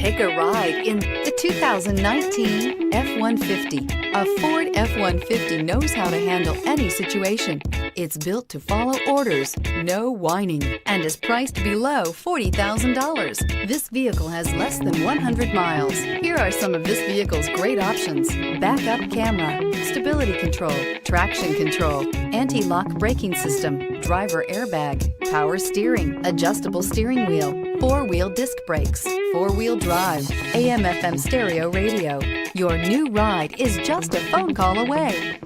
Take a ride in the 2019 F-150. A Ford F-150 knows how to handle any situation. It's built to follow orders, no whining, and is priced below $40,000. This vehicle has less than 100 miles. Here are some of this vehicle's great options: backup camera, stability control, traction control, anti-lock braking system, driver airbag, power steering, adjustable steering wheel, four-wheel disc brakes, four-wheel drive, AM/FM stereo radio. Your new ride is just a phone call away.